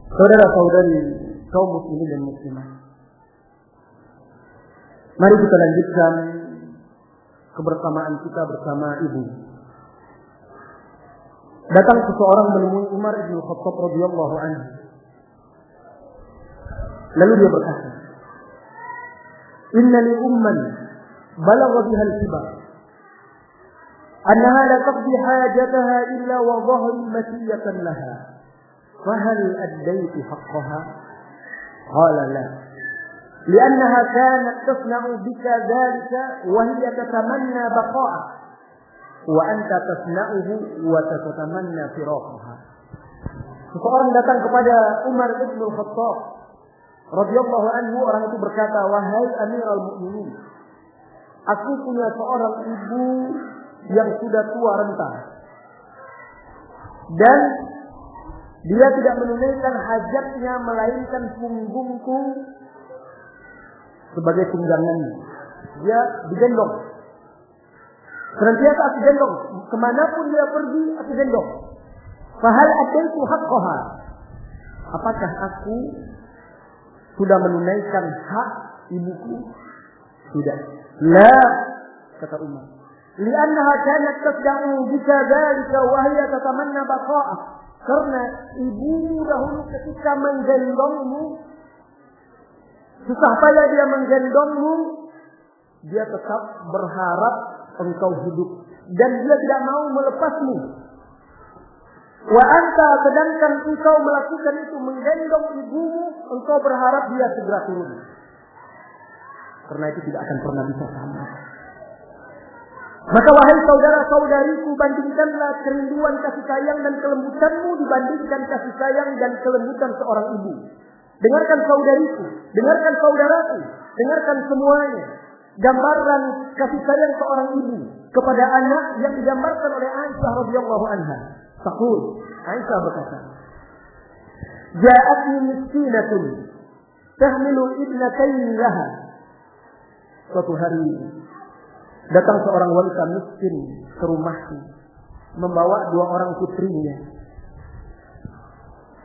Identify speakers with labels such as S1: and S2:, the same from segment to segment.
S1: Saudara-saudari kaum muslimin dan muslimah, mari kita lanjutkan kebersamaan kita bersama ibu. Datang seseorang menemui Umar bin Khattab radhiyallahu anhu. Lalu dia berkata, "Inna li umman balagha biha al-kibar, annaha la taqdi hajataha illa wa dhahri matiyatan laha. فهل أديت حقها؟ قال لا، لأنها كانت تصنع بك ذلك وهي تتمنى بقاءك وأنت تصنعه وتتمنى فراقها." Seseorang datang kepada Umar bin Khattab radhiyallahu anhu. Orang itu berkata, "Wahai Amirul Mukminin, aku punya seorang ibu yang sudah tua renta, dan dia tidak menunaikan hajatnya melainkan punggungku sebagai tunggangannya. Dia digendong. Senantiasa aku gendong. Kemanapun dia pergi, aku gendong. Fahal adaitu haqqaha? Apakah aku sudah menunaikan hak ibuku? Tidak. La, kata Umar. Li'annaha kanat tasda'u bika dzalika wa hiya tatamanna baqa'ah. Karena ibumu dahulu ketika menggendongmu, susah payah dia menggendongmu, dia tetap berharap engkau hidup dan dia tidak mau melepasmu. Wa anta, sedangkan engkau melakukan itu, menggendong ibumu, engkau berharap dia segera turun. Karena itu tidak akan pernah bisa sama. Maka wahai saudara-saudariku, bandingkanlah kerinduan kasih sayang dan kelembutanmu dibandingkan kasih sayang dan kelembutan seorang ibu. Dengarkan saudariku, dengarkan saudaraku, dengarkan semuanya. Gambaran kasih sayang seorang ibu kepada anak yang digambarkan oleh Aisyah radhiyallahu anha. Taqul, Aisyah berkata, "Ja'atni miskinatun tahmilu ibnatayn laha." Suatu hari datang seorang wanita miskin ke rumahku, membawa dua orang putrinya.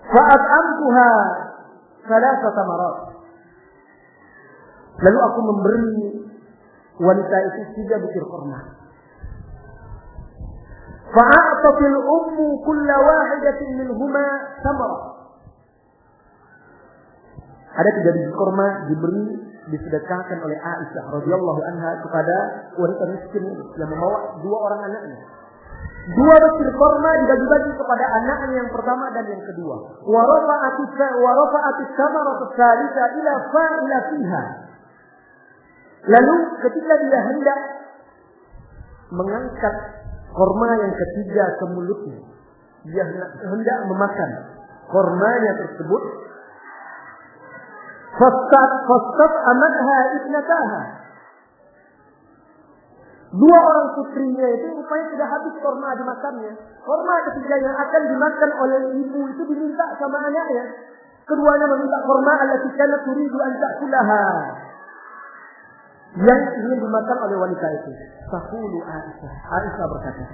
S1: Fa'at'amtuha thalathata marat. Lalu aku memberi wanita itu 3 butir kurma. Fa'a'tatil ummu kulla wahidatin minhuma tamra. Ada 3 biji kurma diberi, disedekahkan oleh Aisyah radhiyallahu anha kepada wanita miskin yang membawa 2 orang anaknya. 2 butir kurma dibagi-bagi kepada anaknya yang pertama dan yang kedua. Wa rafa'atis samaratu tsalitsa ila fa'ila fiha. Lalu ketika dia hendak mengangkat kurma yang ketiga ke mulutnya, dia hendak memakan kurmanya tersebut, fastat amatha ibnataha. 2 orang putrinya itu rupanya sudah habis kurma dimakannya. Kurma ketiga yang akan dimakan oleh ibu itu diminta sama anaknya. Keduanya meminta kurma allati kanat turidu an ta'kulaha, yang ingin dimakan oleh wanita itu. Taqulu Aisyah. Aisyah berkata,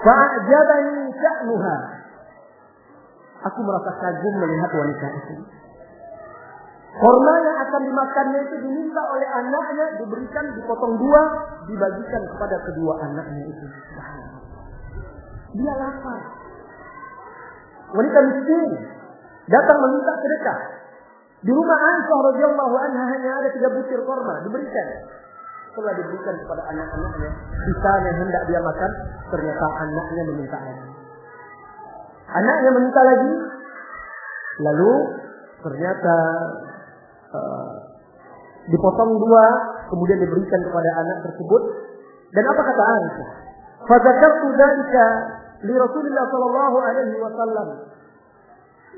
S1: "Fa'ajabani sya'nuha." Aku merasa kagum melihat wanita itu. Kurma yang akan dimakannya itu diminta oleh anaknya, diberikan, dipotong 2, dibagikan kepada kedua anaknya itu. Dia lapar. Wanita miskin datang meminta sedekah. Di rumah Aisyah radhiyallahu anha hanya ada 3 butir kurma, diberikan. Setelah diberikan kepada anak-anaknya, sisanya hendak dia makan, ternyata anaknya meminta lagi. Anaknya meminta lagi, lalu ternyata dipotong 2, kemudian diberikan kepada anak tersebut. Dan apa kata Aisyah? Fadzakartu dzalika li Rasulillah sallallahu alaihi wasallam.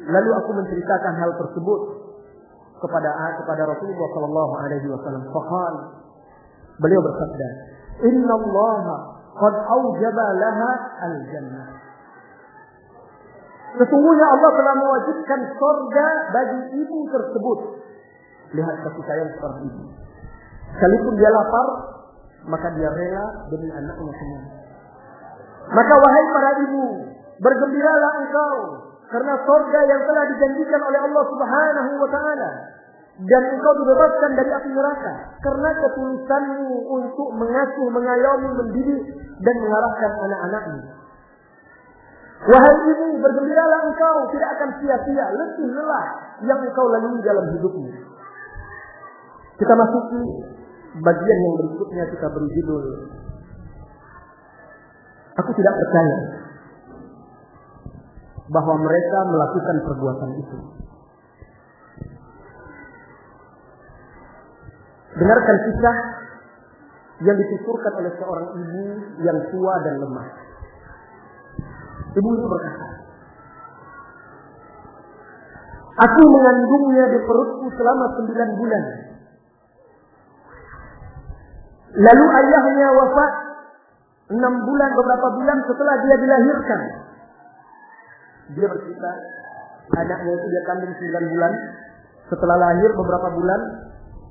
S1: Lalu aku menceritakan hal tersebut kepada Rasulullah sallallahu alaihi wasallam. Faqal, beliau bersabda, "Inna Allah qad aujaba laha al-jannah." Sesungguhnya Allah telah mewajibkan surga bagi ibu tersebut. Lihat kasih sayang seorang ibu. Sekalipun dia lapar, maka dia rela demi anaknya semua. Maka wahai para ibu, bergembiralah engkau karena surga yang telah dijanjikan oleh Allah Subhanahu wa taala, dan engkau dibebaskan dari api neraka karena ketulusanmu untuk mengasuh, mengayomi, mendidik dan mengarahkan anak-anakmu. Wahai ibu, bergembiralah engkau tidak akan sia-sia letih lelah yang engkau lalui dalam hidupmu. Kita masuki bagian yang berikutnya, kita beri judul Aku tidak percaya bahwa mereka melakukan perbuatan itu. Dengarkan kisah yang dituturkan oleh seorang ibu yang tua dan lemah. Ibu ini berkata, aku mengandungnya di perutku selama 9 bulan. Lalu ayahnya wafat 6 bulan, beberapa bulan setelah dia dilahirkan. Dia bercerita, anaknya itu dia kandung 9 bulan. Setelah lahir beberapa bulan,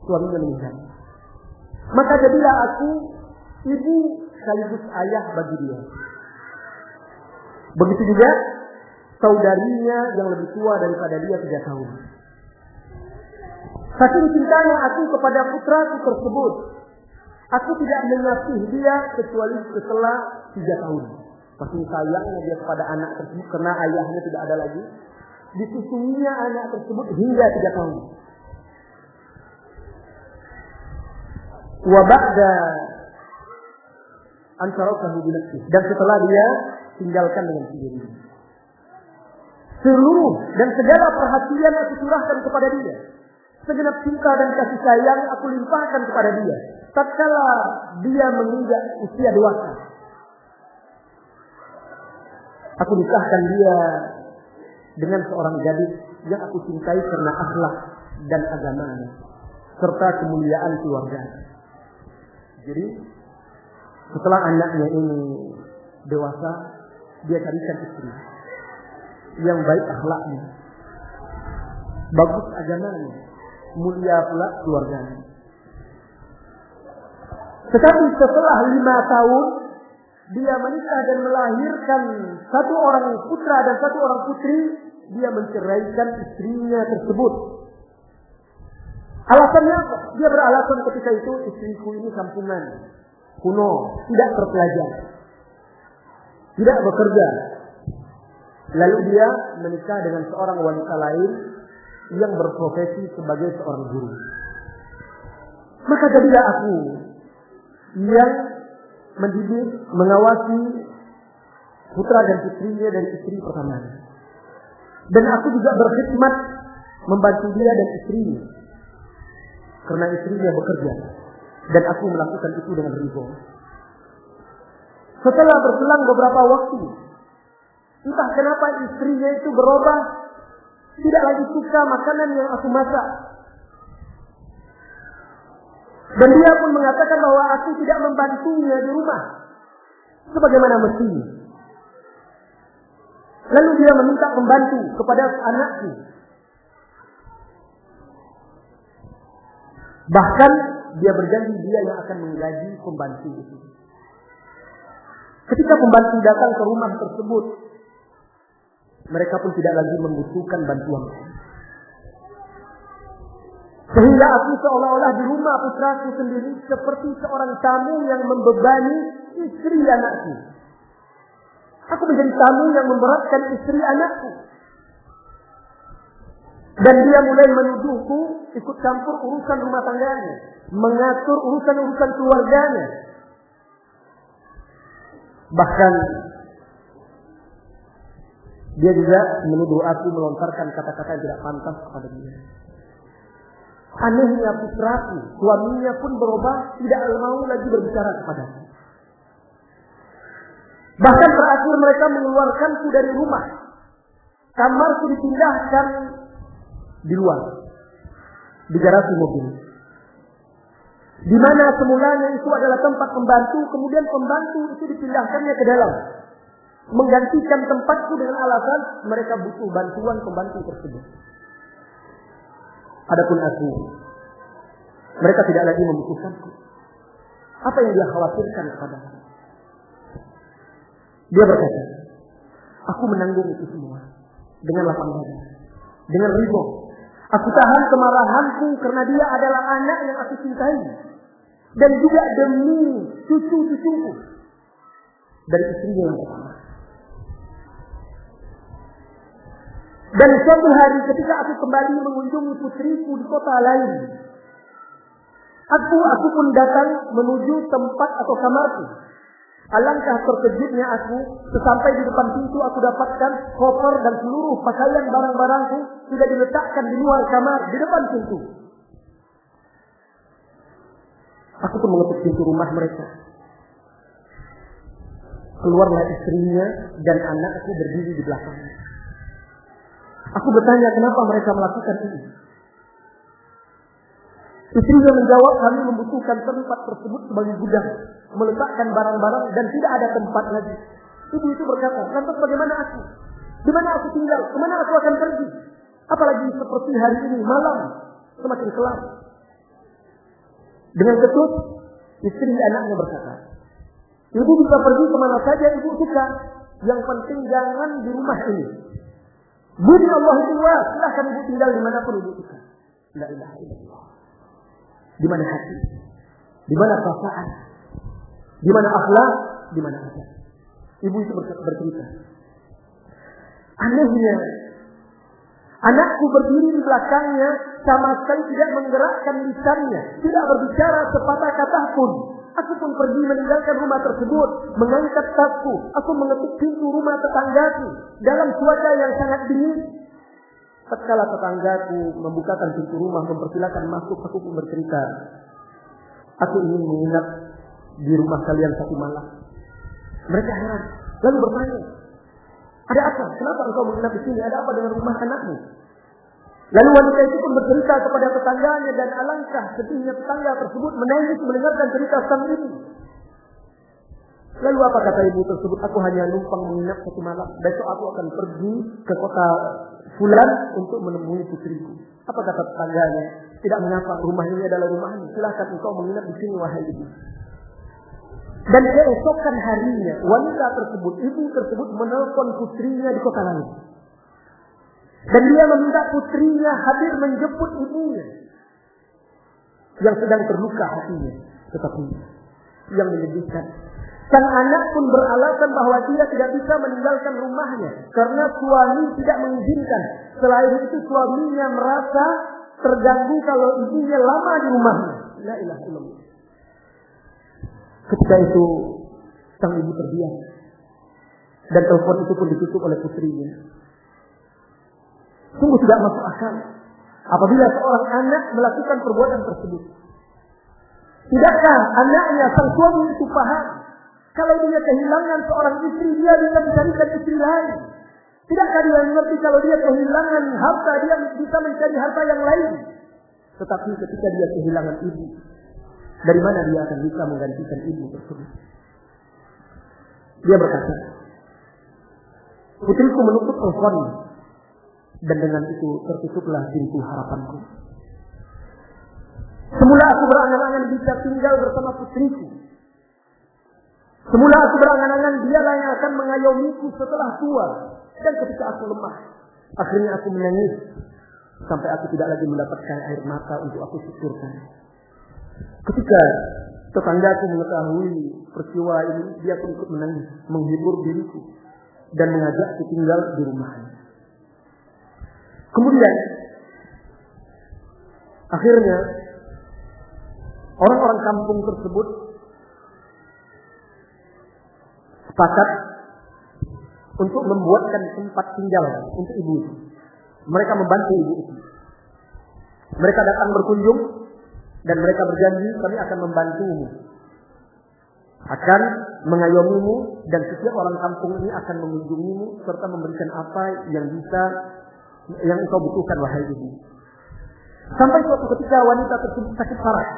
S1: suaminya meninggal. Maka jadilah aku ibu sekaligus ayah bagi dia. Begitu juga saudarinya yang lebih tua daripada dia 3 tahun. Saking cintanya aku kepada putraku tersebut, aku tidak mengasihi dia kecuali setelah 3 tahun. Saking sayangnya dia kepada anak tersebut karena ayahnya tidak ada lagi, disusuinya anak tersebut hingga 3 tahun. Wa ba'da an tarakahu bi nafsihi, dan setelah dia tinggalkan dengan sendirinya. Seluruh dan segala perhatian aku curahkan kepada dia. Segenap cinta dan kasih sayang aku limpahkan kepada dia. Tatkala dia menginjak usia dewasa, aku nikahkan dia dengan seorang gadis yang aku cintai karena akhlak dan agamanya serta kemuliaan keluarganya. Jadi setelah anaknya ini dewasa, dia carikan istri yang baik akhlaknya, bagus agamanya, mulia pula keluarganya. Tetapi setelah 5 tahun dia menikah dan melahirkan 1 orang putra dan 1 orang putri, dia menceraikan istrinya tersebut. Alasannya apa? Dia beralasan ketika itu, istriku ini kampungan, kuno, tidak terpelajar, tidak bekerja. Lalu dia menikah dengan seorang wanita lain yang berprofesi sebagai seorang guru. Maka jadilah aku yang mendidik, mengawasi putra dan putrinya dari istri pertamanya. Dan aku juga berkhidmat membantu dia dan istrinya, karena istrinya bekerja, dan aku melakukan itu dengan ridho. Setelah berselang beberapa waktu, entah kenapa istrinya itu berubah, tidak lagi suka makanan yang aku masak. Dan dia pun mengatakan bahwa aku tidak membantunya di rumah sebagaimana mestinya. Lalu dia meminta pembantu kepada anakku. Bahkan dia berjanji dia yang akan menggaji pembantu itu. Ketika pembantu datang ke rumah tersebut, mereka pun tidak lagi membutuhkan bantuan. Sehingga aku seolah-olah di rumah putraku sendiri seperti seorang tamu yang membebani istri anakku. Aku menjadi tamu yang memberatkan istri anakku. Dan dia mulai menuduhku ikut campur urusan rumah tangganya, mengatur urusan-urusan keluarganya. Bahkan dia juga menuduh aku melontarkan kata-kata yang tidak pantas kepada dia. Anehnya putraku, suaminya pun berubah, tidak mau lagi berbicara kepadanya. Bahkan terakhir mereka mengeluarkanku dari rumah. Kamarku dipindahkan di luar, di garasi mobil. Di mana semulanya itu adalah tempat pembantu, kemudian pembantu itu dipindahkannya ke dalam, menggantikan tempatku dengan alasan mereka butuh bantuan pembantu tersebut. Adapun aku, mereka tidak lagi membutuhkanku. Apa yang dia khawatirkan kepadaku? Dia berkata, aku menanggung itu semua. dengan lapang dada, dengan ridho. Aku tahan kemarahanku karena dia adalah anak yang aku cintai. Dan juga demi cucu-cucuku dari istrinya yang pertama. Dan suatu hari ketika aku kembali mengunjungi putriku di kota lain, aku pun datang menuju tempat atau kamarku. Alangkah terkejutnya aku sesampai di depan pintu aku dapatkan koper dan seluruh pakaian barang-barangku sudah diletakkan di luar kamar di depan pintu. Aku pun mengetuk pintu rumah mereka. Keluarlah istrinya dan anakku berdiri di belakangnya. Aku bertanya kenapa mereka melakukan ini. Istrinya menjawab, kami membutuhkan tempat tersebut sebagai gudang, meletakkan barang-barang dan tidak ada tempat lagi. Ibu itu berkata, lantas bagaimana aku? Di mana aku tinggal? Kemana aku akan pergi? Apalagi seperti hari ini malam semakin kelam. Dengan ketus, istri anaknya berkata, ibu bisa pergi kemana saja ibu suka. Yang penting jangan di rumah ini. Budi Allah itu luas, silahkan ibu tinggal dimanapun ibu suka. La ilaha illallah. Di mana hati, di mana perasaan, di mana akhlak, di mana adab. Ibu itu bercerita. Anehnya, anakku berdiri di belakangnya sama sekali tidak menggerakkan lisannya, tidak berbicara sepatah kata pun. Aku pun pergi meninggalkan rumah tersebut, mengangkat tasku, aku mengetuk pintu rumah tetanggaku dalam cuaca yang sangat dingin. Tatkala tetanggaku membukakan pintu rumah mempersilakan masuk, aku pun bercerita, aku ingin menginap di rumah kalian satu malam. Mereka heran, lalu bertanya, ada apa? Kenapa engkau menginap di sini? Ada apa dengan rumah anakmu? Lalu wanita itu pun bercerita kepada tetangganya dan alangkah sedihnya tetangga tersebut menangis mendengarkan cerita sang ibu. Lalu apa kata ibu tersebut? Aku hanya numpang menginap satu malam. Besok aku akan pergi ke kota Fulan untuk menemui putriku. Apa kata tetangganya? Tidak mengapa, rumah ini adalah rumahmu. Silahkan engkau menginap di sini wahai ibu. Dan keesokan harinya wanita tersebut, ibu tersebut menelpon putrinya di kota lain. Dan dia meminta putrinya hadir menjemput ibunya yang sedang terluka hatinya. Tetapi yang menyedihkan, sang anak pun beralasan bahwa dia tidak bisa meninggalkan rumahnya karena suami tidak mengizinkan. Selain itu suaminya merasa terganggu kalau ibunya lama di rumahnya. La ilaha illallah. Ketika itu sang ibu terdiam dan telepon itu pun ditutup oleh putrinya. Sungguh tidak masuk akal apabila seorang anak melakukan perbuatan tersebut. Tidakkah anaknya sang suami itu paham kalau dia kehilangan seorang istri, dia bisa mencarikan istri lain? Tidakkah dia mengerti kalau dia kehilangan harta, dia bisa mencari harta yang lain? Tetapi ketika dia kehilangan ibu, dari mana dia akan bisa menggantikan ibu tersebut? Dia berkata, putriku menutup teleponnya, dan dengan itu tertutuplah pintu harapanku. Semula aku berangan-angan bisa tinggal bersama putriku. Semula aku berangan-angan dialah yang akan mengayomiku setelah tua. Dan ketika aku lemah, akhirnya aku menangis sampai aku tidak lagi mendapatkan air mata untuk aku syukurkan. Ketika tetanggaku mengetahui peristiwa ini, dia pun ikut menangis, menghibur diriku dan mengajakku tinggal di rumahnya. Kemudian akhirnya orang-orang kampung tersebut sepakat untuk membuatkan tempat tinggal untuk ibu itu. Mereka membantu ibu itu. Mereka datang berkunjung dan mereka berjanji, kami akan membantumu, akan mengayomimu, dan setiap orang kampung ini akan mengunjungimu serta memberikan apa yang engkau butuhkan wahai ibu. Sampai suatu ketika wanita tersebut sakit parah.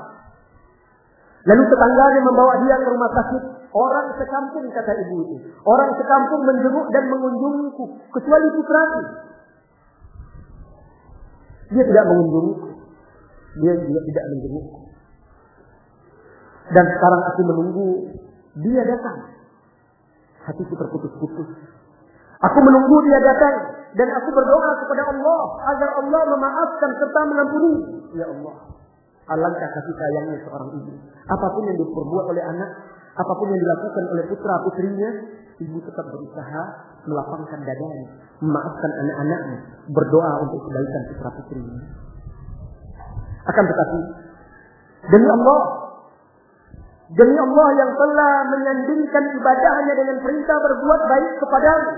S1: Lalu tetangganya membawa dia ke rumah sakit. Orang sekampung, kata ibu itu, orang sekampung menjenguk dan mengunjungiku, kecuali putraku. Dia tidak mengunjungiku, dia juga tidak menjengukku. Dan sekarang aku menunggu dia datang. Hatiku terputus-putus. Aku menunggu dia datang dan aku berdoa kepada Allah agar Allah memaafkan serta mengampuni. Ya Allah, alangkah kasih sayangnya seorang ibu. Apapun yang diperbuat oleh anak, apapun yang dilakukan oleh putra putrinya, ibu tetap berusaha melapangkan dadanya, memaafkan anak-anaknya, berdoa untuk kebaikan putra putrinya. Akan tetapi, demi Allah yang telah menyandingkan ibadahnya dengan perintah berbuat baik kepadamu.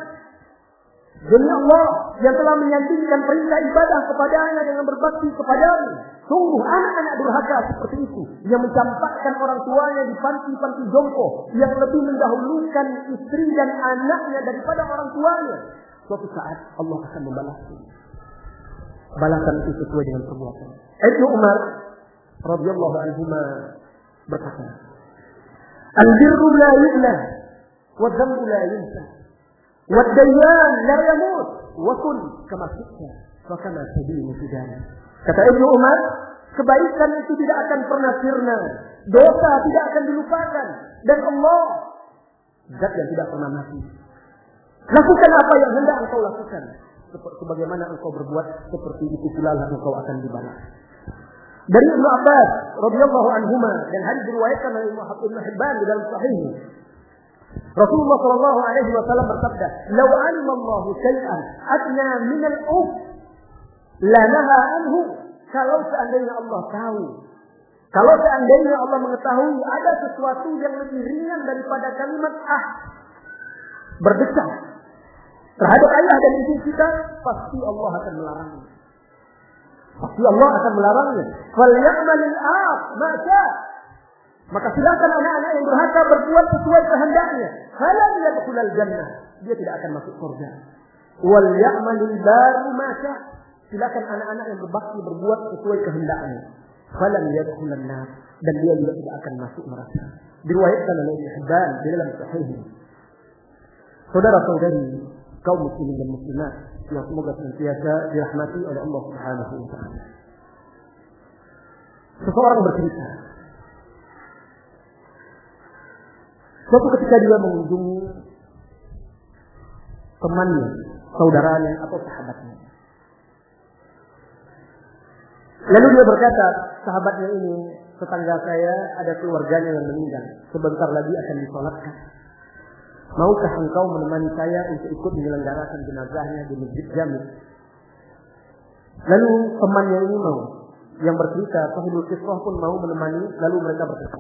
S1: Demi Allah yang telah menyandingkan perintah ibadah kepadanya dengan berbakti kepadamu. Sungguh anak-anak durhaka seperti itu yang mencampakkan orang tuanya di panti-panti jompo, yang lebih mendahulukan istri dan anaknya daripada orang tuanya. Suatu saat Allah akan membalasnya. Balasan itu sesuai dengan perbuatan. Ibnu Umar radhiyallahu anhu berkata, "Al-birru la yu'la, wa dhanbu la yunsa, wa ad-dayyan la yamut, wa kun kama shi'ta, fa kama tadinu fidana." Kata Ibnu Umar, kebaikan itu tidak akan pernah sirna, dosa tidak akan dilupakan, dan Allah zat yang tidak pernah mati. Lakukan apa yang hendak engkau lakukan, sebagaimana engkau berbuat, seperti itu pula engkau akan dibalas. Dari Ibnu Abbas radhiyallahu anhuma, dan hadis diriwayatkan oleh Ibnu Hibban di dalam sahih, Rasulullah sallallahu alaihi wasallam bersabda, "Law 'alima Allahu syai'an adna min al-uf la naha anhu." Kalau seandainya Allah tahu, kalau seandainya Allah mengetahui ada sesuatu yang lebih ringan daripada kalimat berdecak terhadap ayah dan ibu kita, pasti Allah akan melarangnya. Pasti Allah akan melarangnya. Falyamalil ma syaa. Maka silakan anak-anak yang durhaka berbuat sesuai kehendaknya. Falam yadkhulul jannah. Dia tidak akan masuk surga. Wal ya'malil baru ma syaa. Silakan anak-anak yang berbakti berbuat sesuai kehendaknya. Falam yadkhulun nar. Dan dia juga tidak akan masuk neraka. Diriwayatkan oleh Ibnu Hibban di dalam sahih. Saudara-saudari, kaum muslimin dan muslimat yang semoga senantiasa dirahmati oleh Allah Subhanahu wa taala. Seseorang bercerita, suatu ketika dia mengunjungi temannya, saudaranya atau sahabatnya. Lalu dia berkata, sahabatnya ini, tetangga saya ada keluarganya yang meninggal, sebentar lagi akan disolatkan. Maukah engkau menemani saya untuk ikut menyelenggarakan jenazahnya di Masjid Jami? Lalu temannya ini mau, yang bercerita, sahibul qissah pun mau menemani. Lalu mereka berkata,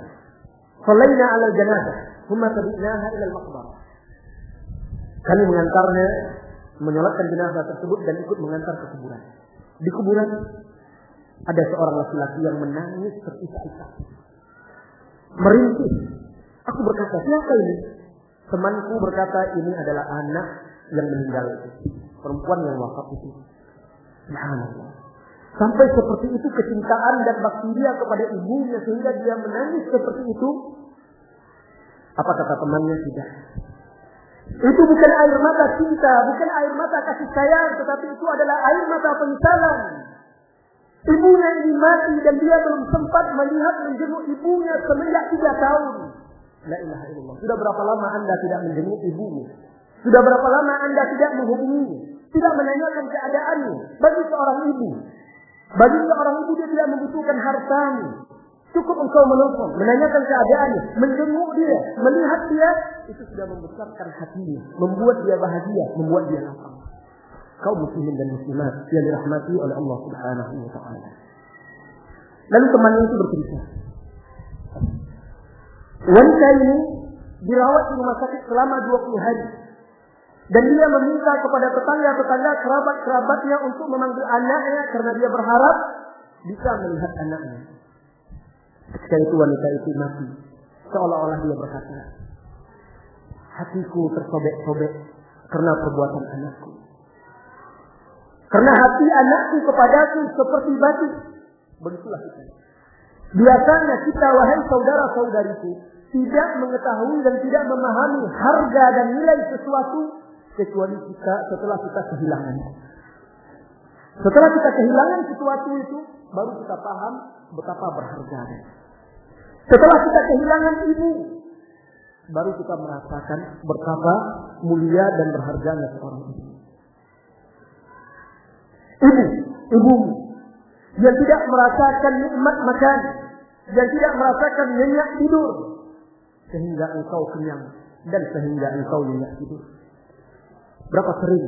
S1: "Shallaina 'ala al-janazah, thumma tabi'naha ila al-maqbarah." Kami mengantarnya, menyolatkan jenazah tersebut dan ikut mengantar ke kuburan. Di kuburan ada seorang laki-laki yang menangis terisak-isak, merintih. Aku berkata, "Siapa ini?" Temanku berkata, "Ini adalah anak yang meninggal itu, perempuan yang wafat itu." Subhanallah. Sampai seperti itu kecintaan dan bakti dia kepada ibunya sehingga dia menangis seperti itu. Apa kata temannya? Tidak. Itu bukan air mata cinta, bukan air mata kasih sayang, tetapi itu adalah air mata penyesalan. Ibunya ini mati dan dia belum sempat melihat menjenguk ibunya semenjak 3 tahun. La ilaha illallah. Sudah berapa lama Anda tidak menjenguk ibumu? Sudah berapa lama Anda tidak menghubunginya? Tidak menanyakan keadaannya. Bagi seorang ibu, dia tidak membutuhkan hartamu. Cukup engkau menelpon, menanyakan keadaannya, menjenguk dia, melihat dia, itu sudah membesarkan hatinya, membuat dia bahagia, membuat dia lapang. Kaum muslimin dan muslimat yang dirahmati oleh Allah Subhanahu wa taala. Lalu temannya itu bercerita, wanita ini dirawat di rumah sakit selama 20 hari. Dan dia meminta kepada tetangga-tetangga, kerabat-kerabatnya untuk memanggil anaknya karena dia berharap bisa melihat anaknya. Ketika itu wanita itu mati, seolah-olah dia berkata, hatiku tersobek-sobek karena perbuatan anakku. Karena hati anakku kepadaku seperti batu. Begitulah kita. Biasanya kita, wahai saudara-saudariku, tidak mengetahui dan tidak memahami harga dan nilai sesuatu kecuali kita setelah kita kehilangan. Setelah kita kehilangan sesuatu itu, baru kita paham betapa berharganya. Setelah kita kehilangan ibu, baru kita merasakan betapa mulia dan berharganya seorang ibu. Ibumu yang tidak merasakan nikmat makan, yang tidak merasakan nyenyak tidur, sehingga engkau kenyang dan sehingga engkau nyenyak tidur. Berapa sering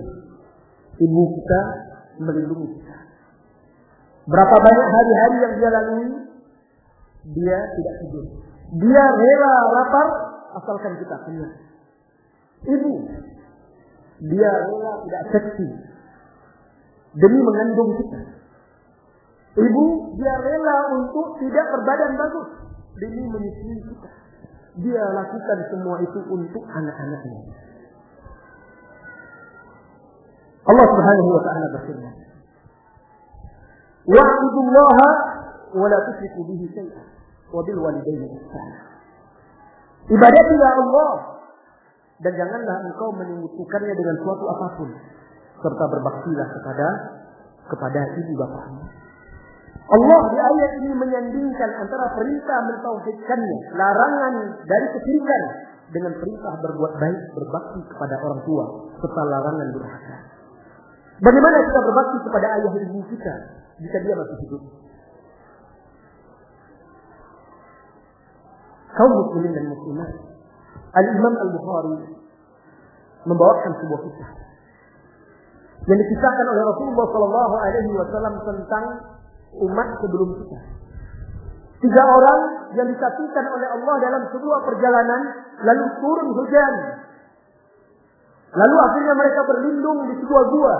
S1: ibu kita melindungi kita? Berapa banyak hari-hari yang dia lalui, dia tidak tidur. Dia rela lapar asalkan kita kenyang. Ibu, dia rela tidak seksi demi mengandung kita. Ibu, dia rela untuk tidak berbadan bagus demi menyusui kita. Dia lakukan semua itu untuk anak-anaknya. Allah Subhanahu wa ta'ala berfirman, wa'budullaha wa la tusyriku bihi syai'an wa bil walidayni ihsana. Ibadatilah Allah dan janganlah engkau menyekutukannya dengan suatu apapun, serta berbaktilah kepada ibu bapakmu. Allah di ayat ini menyandingkan antara perintah mentauhidkannya, larangan dari kesyirikan, dengan perintah berbuat baik, berbakti kepada orang tua, serta larangan durhaka. Bagaimana kita berbakti kepada ayah ibu kita jika dia masih hidup? Kaum muslimin dan muslimat, Al-Imam Al-Bukhari membawakan sebuah kisah yang dikisahkan oleh Rasulullah SAW tentang umat sebelum kita. 3 orang yang disatukan oleh Allah dalam sebuah perjalanan, lalu turun hujan. Lalu akhirnya mereka berlindung di sebuah gua.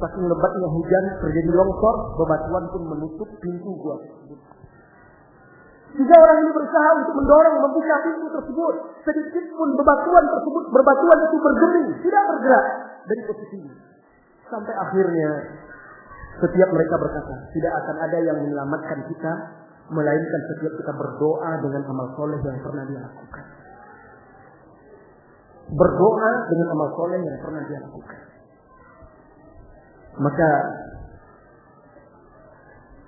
S1: Saking lebatnya hujan, terjadi longsor, bebatuan pun menutup pintu gua tersebut. 3 orang ini berusaha untuk mendorong, membuka pintu tersebut. Sedikit pun bebatuan itu bergeming, tidak bergerak dari posisinya. Sampai akhirnya setiap mereka berkata, tidak akan ada yang menyelamatkan kita, melainkan setiap kita berdoa dengan amal soleh yang pernah dia lakukan. Berdoa dengan amal soleh yang pernah dia lakukan. Maka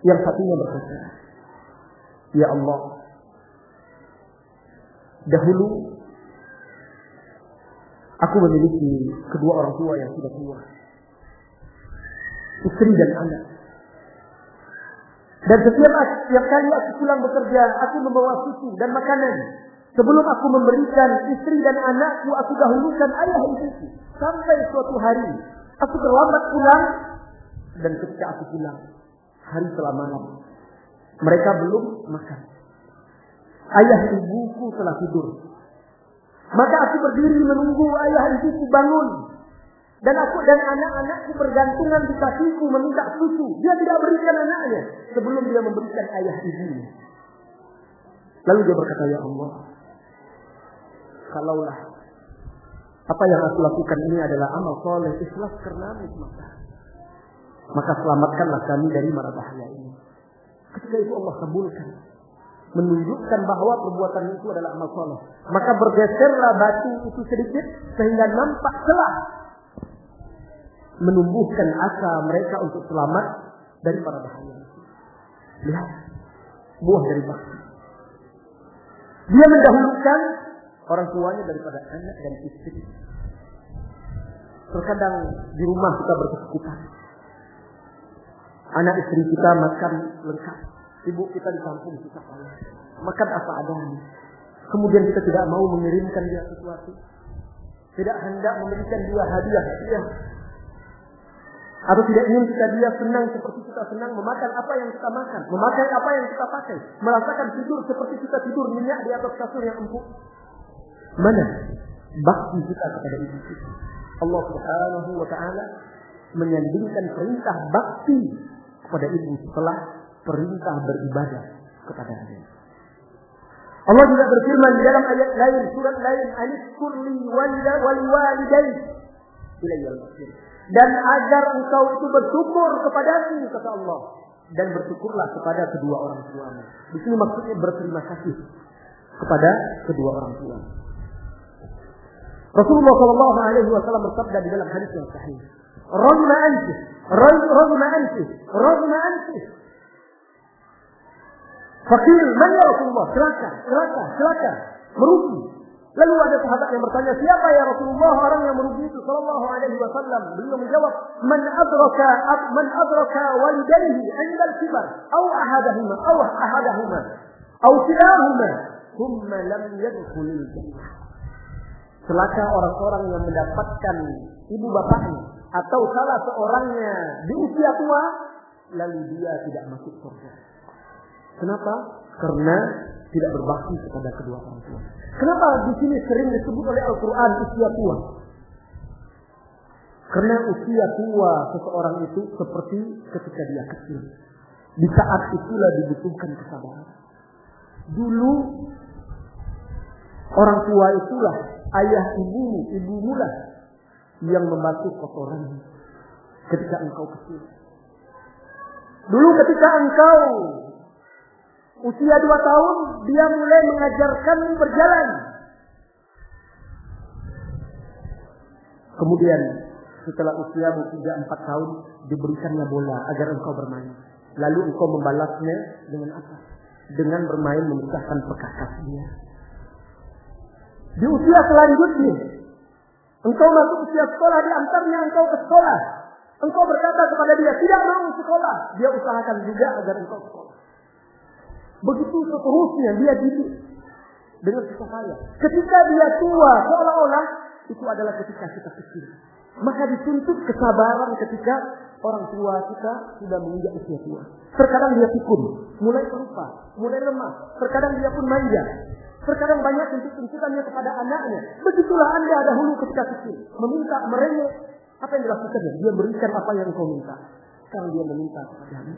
S1: yang satunya berkata, ya Allah, dahulu aku memiliki kedua orang tua yang sudah tua, istri dan anak. Dan setiap kali aku pulang bekerja, aku membawa susu dan makanan. Sebelum aku memberikan istri dan anakku, aku dahulukan ayah ibuku. Sampai suatu hari, aku terlambat pulang. Dan ketika aku pulang, hari setelah malam, mereka belum makan. Ayah ibuku telah tidur. Maka aku berdiri menunggu ayah ibuku bangun. Dan aku dan anak-anakku bergantungan di kakiku meminta susu. Dia tidak berikan anaknya sebelum dia memberikan ayah ibunya. Lalu dia berkata, ya Allah, kalaulah apa yang aku lakukan ini adalah amal soleh, ikhlas karena-Mu semata, maka selamatkanlah kami dari mara bahaya ini. Ketika itu Allah kabulkan, menunjukkan bahwa perbuatan itu adalah amal soleh. Maka bergeserlah batu itu sedikit sehingga nampak celah, menumbuhkan asa mereka untuk selamat dari para bahaya. Lihat buah dari bakti. Dia mendahulukan orang tuanya daripada anak dan istri. Terkadang di rumah kita berkecukupan. Anak istri kita makan lengkap, ibu kita di kampung kita makan apa adanya. Kemudian kita tidak mau mengirimkan dia sesuatu, tidak hendak memberikan dia hadiah, atau tidak ingin dia senang seperti kita senang memakan apa yang kita makan, memakai apa yang kita pakai, merasakan tidur seperti kita tidur nyenyak di atas kasur yang empuk. Mana bakti kita kepada ibu kita? Allah Subhanahu wa ta'ala menyandingkan perintah bakti kepada ibu setelah perintah beribadah kepada dia. Allah juga berfirman di dalam ayat lain, surat lain, Anishkur li waliwalidayk ilayyal masir. Dan agar engkau itu bersyukur kepadaku, kata Allah, dan bersyakurlah kepada kedua orang tuamu. Di sini maksudnya berterima kasih kepada kedua orang tua. Rasulullah SAW bersabda di dalam hadis yang sahih, Rajma antis. Fakir, man ya Rasulullah, silakan. merugi. Lalu ada sahabat yang bertanya, siapa ya Rasulullah orang yang merugi itu? Sallallahu alaihi wasallam. Beliau menjawab, man adraka walidayhi 'inda al-kibar aw ahadahuma aw kilahuma thumma lam yadkhulul jannah. Celaka orang-orang yang mendapatkan ibu bapaknya atau salah seorangnya di usia tua lalu dia tidak masuk surga. Kenapa? Karena tidak berbakti kepada kedua orang tua. Kenapa di sini sering disebut oleh Al-Quran usia tua? Karena usia tua seseorang itu seperti ketika dia kecil. Di saat itulah dibutuhkan kesabaran. Dulu orang tua itulah ayah ibumu lah yang membasuh kotoranmu ketika engkau kecil. Dulu ketika engkau usia 2 tahun, dia mulai mengajarkanmu berjalan. Kemudian setelah usiamu 3-4 tahun, diberikannya bola agar engkau bermain. Lalu engkau membalasnya dengan apa? Dengan bermain memecahkan perkakas dia. Di usia selanjutnya, engkau masuk usia sekolah, diantarnya engkau ke sekolah. Engkau berkata kepada dia, tidak mau sekolah. Dia usahakan juga agar engkau sekolah. Begitu seterusnya dia didik dengan susah payah. Ketika dia tua, seolah-olah itu adalah ketika kita kecil. Maka dituntut kesabaran ketika orang tua kita sudah menginjak usia tua. Terkadang dia pikun, mulai pelupa, mulai lemah. Terkadang dia pun manja. Terkadang banyak tuntutannya kepada anaknya. Begitulah Anda dahulu ketika kecil, meminta, merengek. Apa yang dilakukannya? Dia berikan apa yang kau minta. Sekarang dia meminta kepadamu.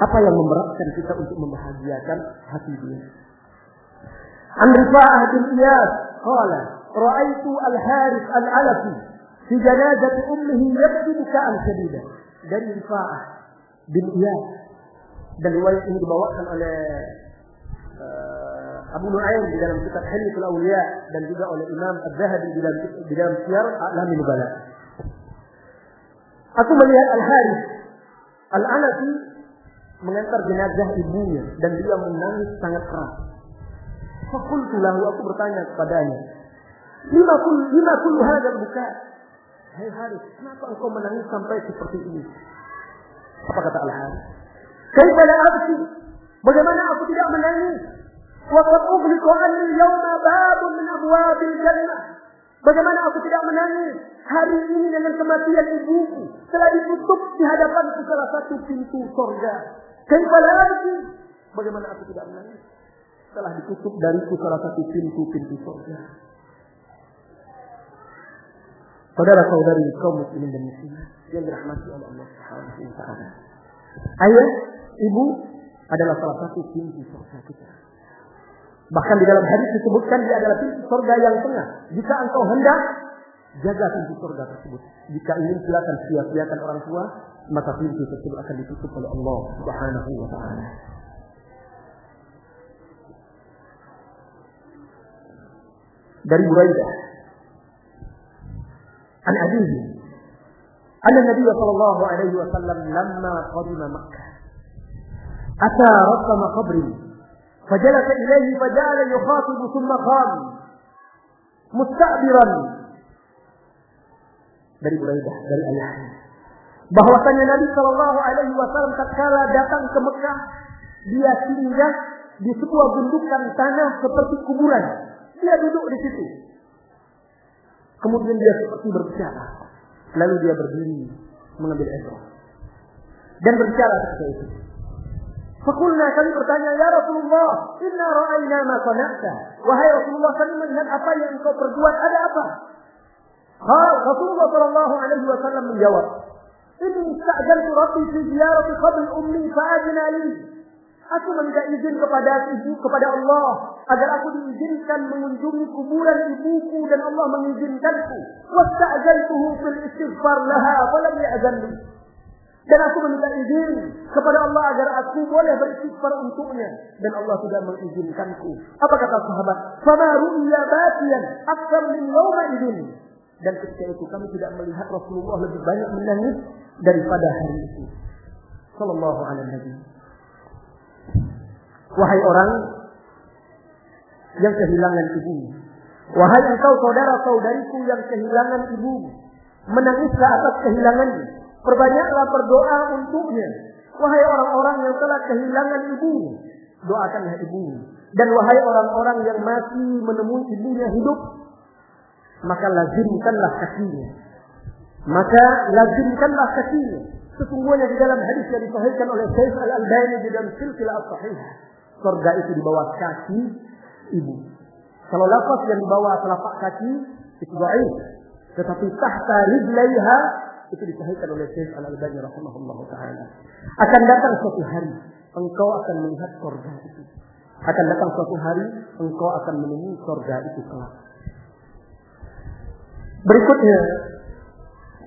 S1: Apa yang memberatkan kita untuk membahagiakan hati dia? An Rifa'ah bin Iyas qala ra'aitu al-Harith al-Alafi fi janazati ummihi yabki buka'an shadidan. Dari Rifa'ah bin Iyas, dan riwayat ini dibawakan oleh Abu Nu'aym di dalam kitab Hilyatul Awliya dan juga oleh Imam Az-Zahabi di dalam Siyar A'lamin Nubala. Aku melihat Al-Harith Al-Alafi mengantar jenazah ibunya dan dia menangis sangat keras. Faqultu lahu, aku bertanya kepadanya, lima kullu hadzal buka? Hai Harith, kenapa engkau menangis sampai seperti ini? Apa kata Al-Harith? Kaifa la abki? Bagaimana aku tidak menangis? Wa qad ughliqa anni yawma babun min abwabil jannah. Bagaimana aku tidak menangis? Hari ini dengan kematian ibuku telah ditutup di hadapanku salah satu pintu surga. Kaifa la abki? Bagaimana aku tidak menangis? Telah ditutup dariku salah satu pintu surga. Saudara-saudari kaum muslimin dan muslimat yang dirahmati oleh Allah Subhanahu wa taala. Ayah, ibu adalah salah satu pintu surga kita. Bahkan di dalam hadis disebutkan dia adalah pintu surga yang tengah. Jika engkau hendak, jaga pintu surga tersebut. Jika ingin silakan sia-siakan orang tua, maka pintu tersebut akan ditutup oleh Allah Subhanahu wa taala. Dari Buraidah an abihi anna Nabi sallallahu alaihi wasallam lamma qadima Makkah ata rasama qabri fajalasa ilayhi fajala yukhatibu thumma qala musta'biran. Dari Buraidah dari ayahnya bahwasanya Nabi sallallahu alaihi wasallam tatkala datang ke Mekah, dia singgah di sebuah gundukan tanah seperti kuburan. Dia duduk di situ. Kemudian dia seperti berbicara. Lalu dia berdiri mengambil ibrah dan berbicara ketika itu. Fakulna, kami bertanya, ya Rasulullah, inna ra'ayna ma sana'ta. Wahai Rasulullah, kami melihat apa yang engkau perbuat. Ada apa? Rasulullah sallallahu alaihi wasallam menjawab, inni ista'jaltu rabbi fi ziyarati qabri ummi fa'adna li. Aku meminta izin kepada Allah agar aku diizinkan mengunjungi kuburan ibuku dan Allah mengizinkanku. Wasta'jaltuhu fil istighfar laha wa lam ya'zan li. Dan aku meminta izin kepada Allah agar aku boleh beristighfar untuknya dan Allah tidak mengizinkanku. Apa kata sahabat? Fama ru'ya batiyan akthar min yawma idin. Dan ketika itu kami tidak melihat Rasulullah lebih banyak menangis daripada hari itu. Sallallahu alaihi wasallam. Wahai orang yang kehilangan ibunya. Wahai engkau saudara-saudariku yang kehilangan ibumu, menangislah atas kehilangannya. Perbanyaklah berdoa untuknya. Wahai orang-orang yang telah kehilangan ibunya, doakanlah ibunya. Dan wahai orang-orang yang masih menemui ibunya hidup, maka lazimkanlah kakinya. Sesungguhnya di dalam hadis yang disahihkan oleh Syekh Al-Albani di dalam silsilah as-sahihah, surga itu di bawah kaki ibu. Kalau lafaz yang di bawah telapak kaki itu dhaif, tetapi tahta rijlaiha itu disahihkan oleh Syekh Al-Albani rahimahullahu taala. Akan datang suatu hari engkau akan melihat surga itu. Akan datang suatu hari engkau akan menemui surga itu kelak. Berikutnya,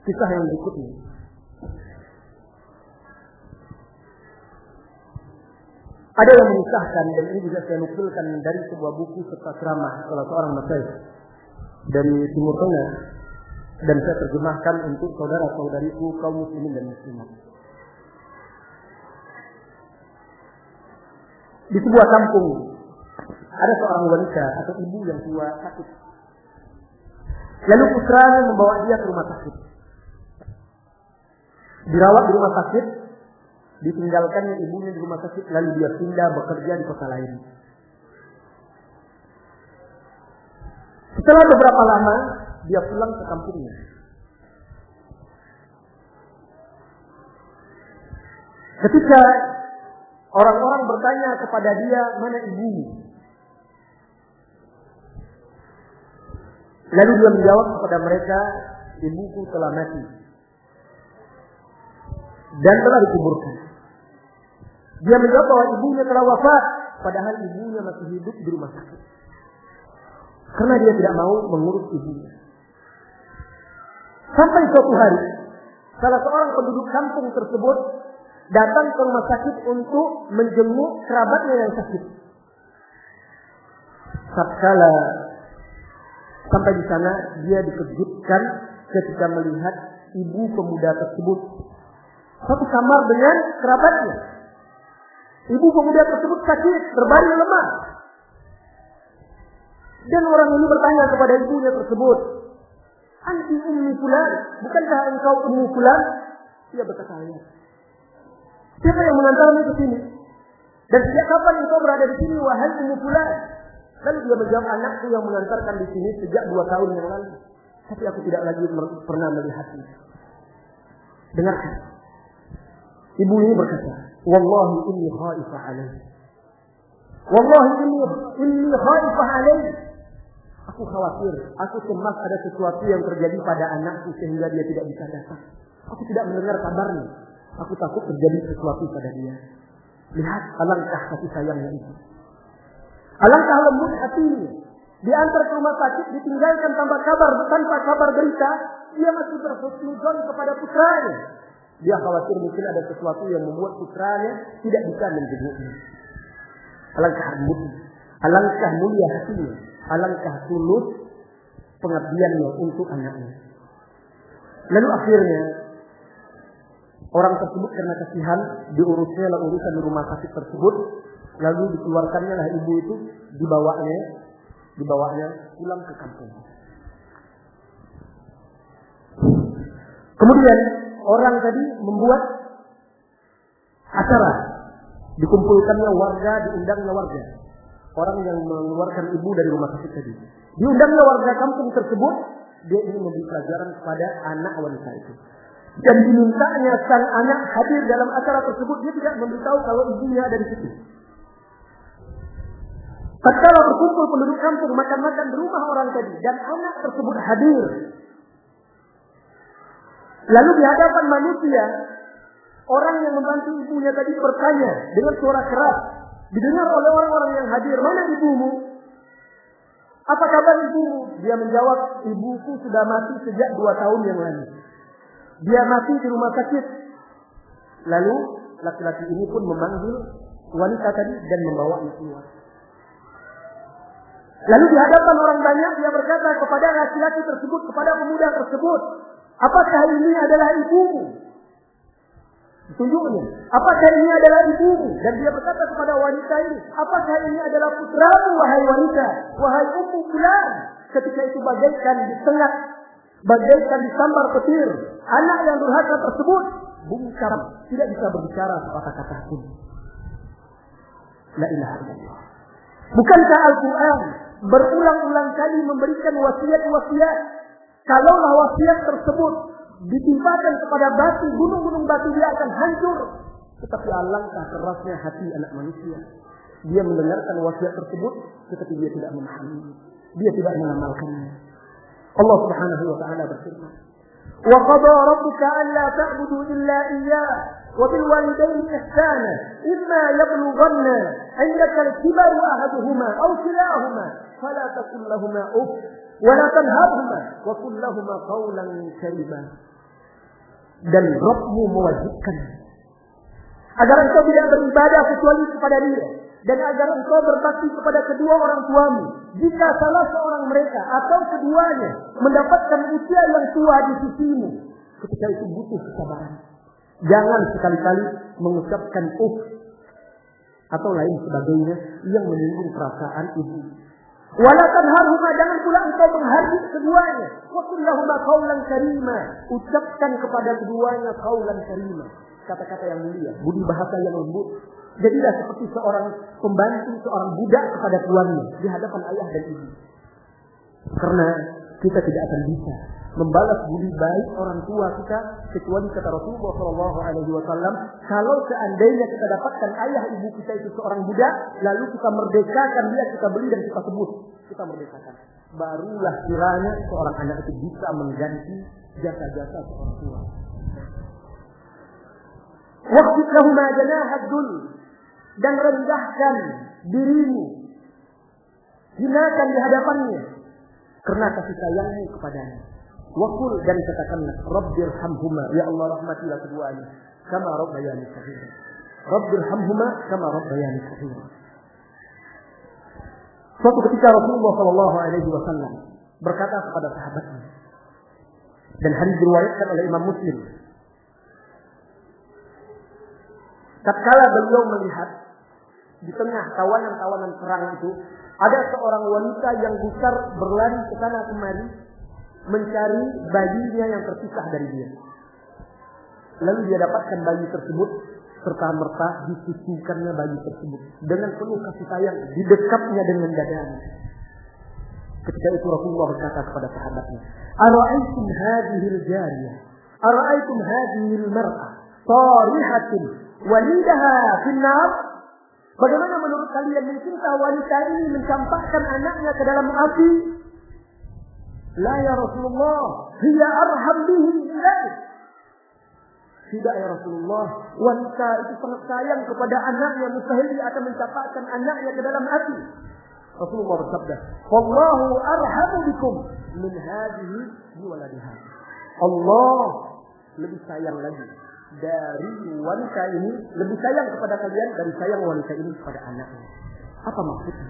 S1: kisah yang berikutnya. Ada yang mengisahkan, dan ini juga saya nukilkan dari sebuah buku serta ceramah salah seorang masyayikh dari Timur Tengah, dan saya terjemahkan untuk saudara-saudariku kaum muslimin dan muslimat. Di sebuah kampung ada seorang wanita atau ibu yang tua sakit. Lalu putranya membawa dia ke rumah sakit. Dirawat di rumah sakit, ditinggalkannya ibunya di rumah sakit, lalu dia pindah bekerja di kota lain. Setelah beberapa lama, dia pulang ke kampungnya. Ketika orang-orang bertanya kepada dia, mana ibumu? Lalu dia menjawab kepada mereka, ibuku telah mati dan telah dikuburkan. Dia menjawab bahwa ibunya telah wafat, padahal ibunya masih hidup di rumah sakit. Karena dia tidak mau mengurus ibunya. Sampai suatu hari, salah seorang penduduk kampung tersebut datang ke rumah sakit untuk menjenguk kerabatnya yang sakit. Tatkala sampai di sana, dia dikejutkan ketika melihat ibu pemuda tersebut satu kamar dengan kerabatnya. Ibu pemuda tersebut sakit, berbaring lemah. Dan orang ini bertanya kepada ibunya tersebut, "Anti ummi fulan, bukankah engkau ummu fulan?" Dia berkata, "Ya." "Siapa yang mengantarmu ke sini? Dan sejak kapan engkau berada di sini, wahai ummu fulan?" Lalu dia menjawab, "Anakku yang mengantarkan di sini sejak 2 tahun yang lalu. Tapi aku tidak lagi pernah melihatnya." Dengarkan. Ibu ini berkata, "Wallahi inni khaifah alaihi. Wallahi inni khaifah alaihi." Aku khawatir, aku cemas ada sesuatu yang terjadi pada anakku sehingga dia tidak bisa datang. Aku tidak mendengar kabarnya. Aku takut terjadi sesuatu pada dia. Lihat alangkah kasih sayangnya itu. Alangkah lembut hatinya. Diantar ke rumah sakit, ditinggalkan tanpa kabar berita, dia masih berhusnuzon kepada putranya. Dia khawatir mungkin ada sesuatu yang membuat putranya tidak bisa menjenguknya. Alangkah lembutnya, alangkah mulia hatinya, alangkah tulus pengabdiannya untuk anaknya. Lalu akhirnya orang tersebut karena kasihan diurusnya lah urusan di rumah sakit tersebut, lalu dikeluarkannya lah ibu itu, dibawanya pulang ke kampung. Kemudian orang tadi membuat acara, dikumpulkannya warga, diundangnya warga. Orang yang mengeluarkan ibu dari rumah sakit tadi, diundangnya warga kampung tersebut. Dia ingin memberi pelajaran kepada anak wanita itu. Dan dimintanya sang anak hadir dalam acara tersebut. Dia tidak memberitahu kalau ibunya ada di situ. Tatkala berkumpul penduduk kampung makan-makan di rumah orang tadi, dan anak tersebut hadir. Lalu di hadapan manusia, orang yang membantu ibunya tadi bertanya dengan suara keras, didengar oleh orang-orang yang hadir, "Mana ibumu? Apa kabar ibumu?" Dia menjawab, "Ibuku sudah mati sejak 2 tahun yang lalu. Dia mati di rumah sakit." Lalu laki-laki ini pun memanggil wanita tadi dan membawanya keluar. Lalu di hadapan orang banyak dia berkata kepada laki-laki tersebut, kepada pemuda tersebut, "Apakah ini adalah ibumu?" Tunjuknya, apakah ini adalah ibumu? Dan dia berkata kepada wanita ini, apakah ini adalah putramu, wahai wanita, wahai ummu fulan? Ketika itu bagaikan disengat, bagaikan disambar petir. Anak yang durhaka tersebut bungkam, tidak bisa berbicara sepatah kata pun. La ilaha illallah. Bukankah Al-Quran berulang-ulang kali memberikan wasiat-wasiat? Kalaulah wasiat tersebut ditimpakan kepada batu, gunung-gunung batu, dia akan hancur. Tetapi alangkah kerasnya hati anak manusia. Dia mendengarkan wasiat tersebut, tetapi dia tidak memahami. Dia tidak mengamalkannya. Allah Subhanahu wa taala berfirman, "Wa qada rabbuka alla ta'budu illa iyyah wa bil walidayni ihsana imma yablughanna 'indaka al-kibara ahaduhuma aw kilahuma fala taqul lahumā uff wa la tanharhumā wa qul lahumā qawlan karīmā." Dan Rabbmu mewajibkan agar engkau tidak beribadah kecuali kepada Dia, dan agar engkau berbakti kepada kedua orang tuamu. Jika salah seorang mereka atau keduanya mendapatkan usia yang tua di sisimu, ketika itu butuh kesabaran. Jangan sekali-kali mengucapkan atau lain sebagainya yang menyinggung perasaan ibu. Wala tanharhuma, jangan pula engkau menghardik keduanya. Wa qul lahumā qawlan karīmā, ucapkan kepada keduanya qawlan karīmā, kata-kata yang mulia, budi bahasa yang lembut. Jadilah seperti seorang pembantu, seorang budak kepada tuannya di hadapan ayah dan ibu. Karena kita tidak akan bisa membalas budi baik orang tua kita kecuali kata Rasulullah SAW, kalau seandainya kita dapatkan ayah ibu kita itu seorang budak, lalu kita merdekakan dia, kita beli dan kita sebut, kita merdekakan, barulah kiranya seorang anak itu bisa mengganti jasa-jasa seorang tua. Waqfid lahumā janāha dzul, dan rendahkan dirimu, hinakan di hadapannya karena kasih sayangmu kepadanya. Waqul, dan katakanlah, Rabbirhamhuma, ya Allah rahmatilah keduanya, kama rabbayani shaghira. Rabbirhamhuma kama rabbayani shaghira. Suatu ketika Rasulullah SAW berkata kepada sahabatnya, dan hadis diriwayatkan oleh Imam Muslim, tatkala beliau melihat di tengah tawanan-tawanan perang itu ada seorang wanita yang gusar berlari ke sana kemari mencari bayinya yang terpisah dari dia. Lalu dia dapatkan bayi tersebut, serta-merta disusukannya bayi tersebut dengan penuh kasih sayang, didekapnya dengan dadanya. Ketika itu Rasulullah berkata kepada sahabatnya, "Ara'aytum hadhil jariyah, ara'aytum hadhil mar'ah tarihatin walidaha finnar?" Bagaimana menurut kalian, mungkinkah wanita ini mencampakkan anaknya ke dalam api? La ya Rasulullah, hiya arham bihi ilaih. Tidak ya Rasulullah, wanita itu sangat sayang kepada anaknya, mustahil dia akan mencampakkan anaknya ke dalam api. Rasulullah bersabda, "Wallahu arhamu bikum min hadhihi biwaladiha." Allah lebih sayang lagi dari wanita ini, lebih sayang kepada kalian dari sayang wanita ini kepada anaknya. Apa maksudnya?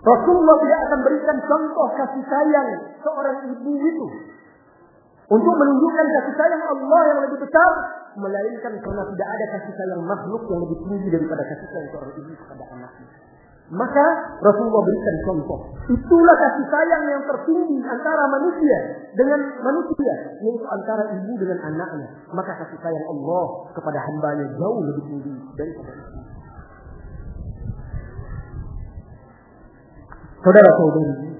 S1: Rasulullah tidak akan berikan contoh kasih sayang seorang ibu itu untuk menunjukkan kasih sayang Allah yang lebih besar, melainkan karena tidak ada kasih sayang makhluk yang lebih tinggi daripada kasih sayang seorang ibu kepada anaknya. Maka Rasulullah berikan contoh. Itulah kasih sayang yang tertinggi antara manusia dengan manusia, yaitu antara ibu dengan anaknya. Maka kasih sayang Allah kepada hambanya jauh lebih tinggi daripada itu. Saudara-saudari,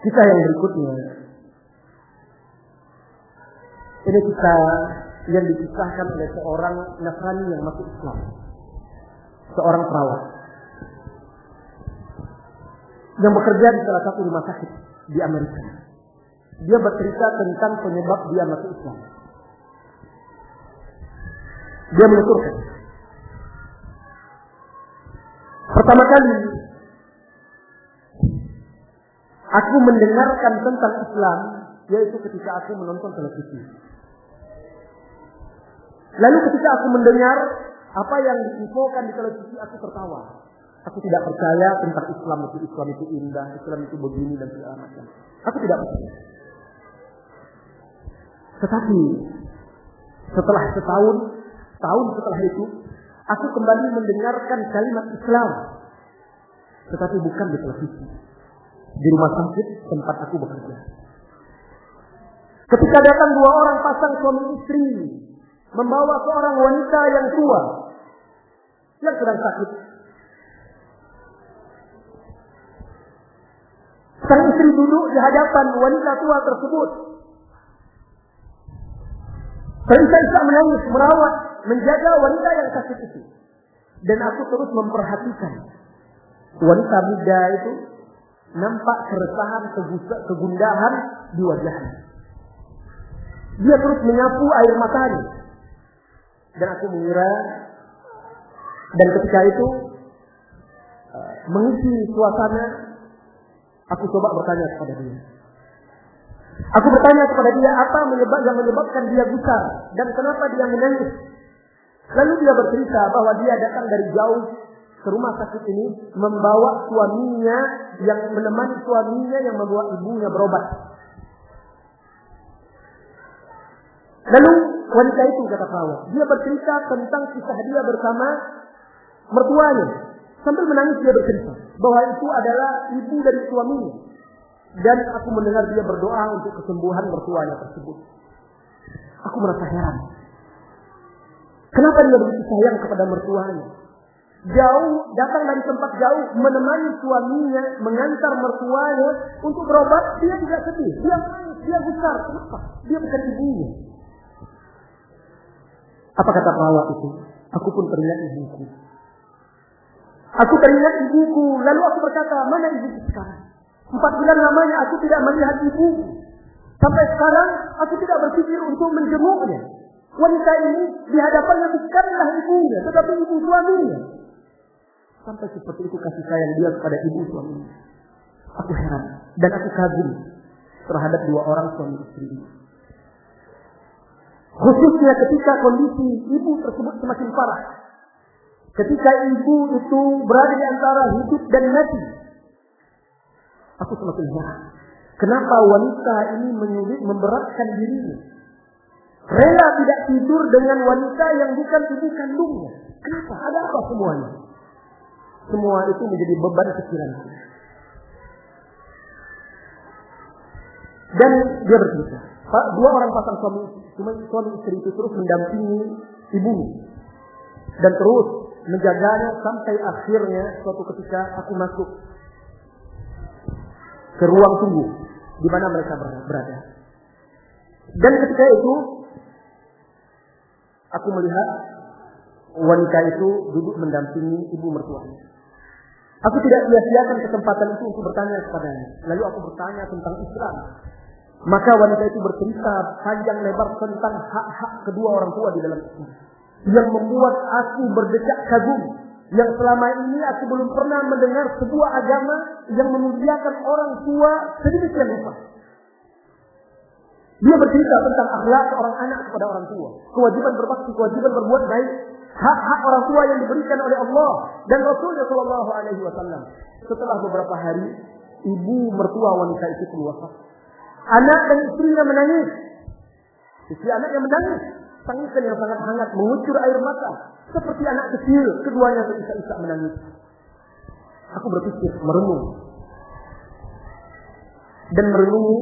S1: kisah yang berikutnya, ini kisah yang dikisahkan oleh seorang Nasrani yang masuk Islam, seorang perawat yang bekerja di salah satu rumah sakit di Amerika. Dia bercerita tentang penyebab dia masuk Islam. Dia menuturkan, pertama kali aku mendengarkan tentang Islam yaitu ketika aku menonton televisi. Lalu ketika aku mendengar apa yang diinfokan di televisi, aku tertawa. Aku tidak percaya tentang Islam itu indah, Islam itu begini dan segala macam. Aku tidak percaya. Tetapi setelah tahun setelah itu, aku kembali mendengarkan kalimat Islam. Tetapi bukan di televisi, di rumah sakit tempat aku bekerja. Ketika datang 2 orang pasang suami istri, membawa seorang wanita yang tua, yang sedang sakit. Sang istri duduk di hadapan wanita tua tersebut. Isa menangis, merawat, menjaga wanita yang sakit itu. Dan aku terus memperhatikan. Wanita muda itu nampak keresahan, kegundahan di wajahnya. Dia terus menyapu air matanya. Dan aku mengira, dan ketika itu mengisi suasana, aku coba bertanya kepada dia. Aku bertanya kepada dia apa yang menyebabkan dia gusar dan kenapa dia menangis. Lalu dia bercerita bahwa dia datang dari jauh ke rumah sakit ini membawa suaminya, yang menemani suaminya yang membawa ibunya berobat. Lalu wanita itu kata Fawwa, dia bercerita tentang kisah dia bersama mertuanya. Sambil menangis dia bercerita bahwa itu adalah ibu dari suaminya. Dan aku mendengar dia berdoa untuk kesembuhan mertuanya tersebut. Aku merasa heran. Kenapa dia begitu sayang kepada mertuanya? Jauh, datang dari tempat jauh, menemani suaminya, mengantar mertuanya untuk berobat, dia tidak sedih. Dia menangis, dia gusar. Kenapa? Dia bukan ibunya. Apa kata Fawwa itu? Aku pun teringat ibuku. Aku teringat ibuku, lalu aku berkata, mana ibuku sekarang? 4 bulan lamanya aku tidak melihat ibuku. Sampai sekarang aku tidak berpikir untuk menjenguknya. Wanita ini di hadapannya bukanlah ibunya, tetapi ibu suaminya. Sampai seperti itu kasih sayang dia kepada ibu suaminya. Aku heran dan aku kagum terhadap 2 orang suami istri ini. Khususnya ketika kondisi ibu tersebut semakin parah. Ketika ibu itu berada di antara hidup dan mati. Aku semakin heran. Kenapa wanita ini menyulit memberatkan dirinya? Rela tidak tidur dengan wanita yang bukan ibu kandungnya. Kenapa? Ada apa semuanya? Semua itu menjadi beban pikiranku. Dan dia bercerita. 2 orang pasang suami istri itu terus mendampingi ibunya. Dan terus menjaganya sampai akhirnya suatu ketika aku masuk ke ruang tunggu di mana mereka berada. Dan ketika itu aku melihat wanita itu duduk mendampingi ibu mertuanya. Aku tidak sia-siakan kesempatan itu untuk bertanya kepadanya. Lalu aku bertanya tentang Islam. Maka wanita itu bercerita panjang lebar tentang hak-hak kedua orang tua di dalam Islam. Yang membuat aku berdecak kagum. Yang selama ini aku belum pernah mendengar sebuah agama yang memuliakan orang tua sedemikian rupa. Dia bercerita tentang akhlak seorang anak kepada orang tua. Kewajiban berbakti, kewajiban berbuat baik. Hak-hak orang tua yang diberikan oleh Allah dan Rasulullah SAW. Setelah beberapa hari, ibu mertua wanita itu keluar. Anak dan istrinya menangis. Istri anaknya menangis. Tangisan yang sangat hangat mengucur air mata. Seperti anak kecil, keduanya terisak-isak menangis. Aku berpikir, merenung. Dan merenungi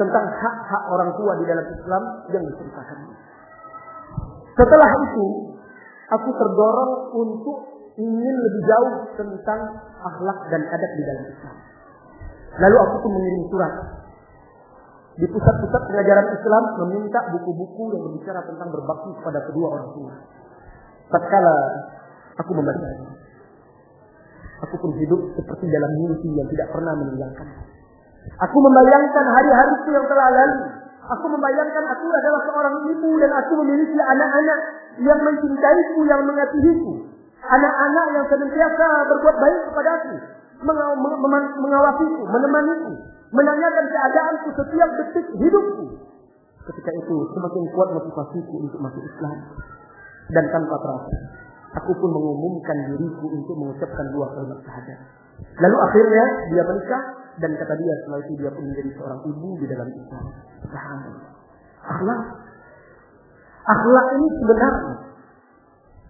S1: tentang hak-hak orang tua di dalam Islam yang diceritakan. Setelah itu, aku terdorong untuk ingin lebih jauh tentang akhlak dan adab di dalam Islam. Lalu aku pun mengirim surat di pusat-pusat pengajaran Islam meminta buku-buku yang berbicara tentang berbakti kepada kedua orang tua. Tatkala aku membacanya, aku pun hidup seperti dalam mimpi yang tidak pernah meninggalkan. Aku membayangkan hari-hariku yang telah lalu. Aku membayangkan aku adalah seorang ibu dan aku memiliki anak-anak yang mencintaiku, yang mengasihiku. Anak-anak yang senantiasa berbuat baik kepadaku, mengawasiku, menemaniku, menanyakan keadaanku setiap detik hidupku. Ketika itu semakin kuat motivasiku untuk masuk Islam. Dan tanpa terasa, aku pun mengumumkan diriku untuk mengucapkan 2 kalimat syahadat. Lalu akhirnya dia menikah dan kata dia setelah itu dia pun menjadi seorang ibu di dalam Islam. Subhanallah. Akhlak. Akhlak ini sebenarnya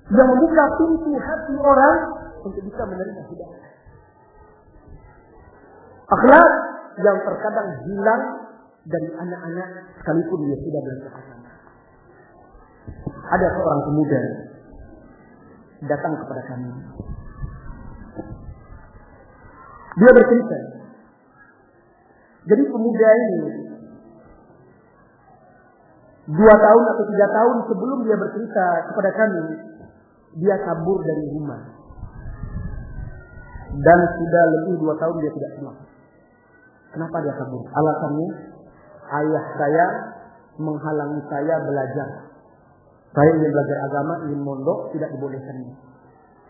S1: yang membuka pintu hati orang untuk bisa menerima hidayah. Akhlak yang terkadang hilang dari anak-anak sekalipun dia sudah belajar agama. Ada seorang pemuda datang kepada kami. Dia bercerita. Jadi pemuda ini 2 tahun atau 3 tahun sebelum dia bercerita kepada kami, dia kabur dari rumah. Dan sudah lebih 2 tahun dia tidak pulang. Kenapa dia kabur? Alasannya, ayah saya menghalangi saya belajar. Saya ingin belajar agama, ingin mondok, tidak dibolehkan.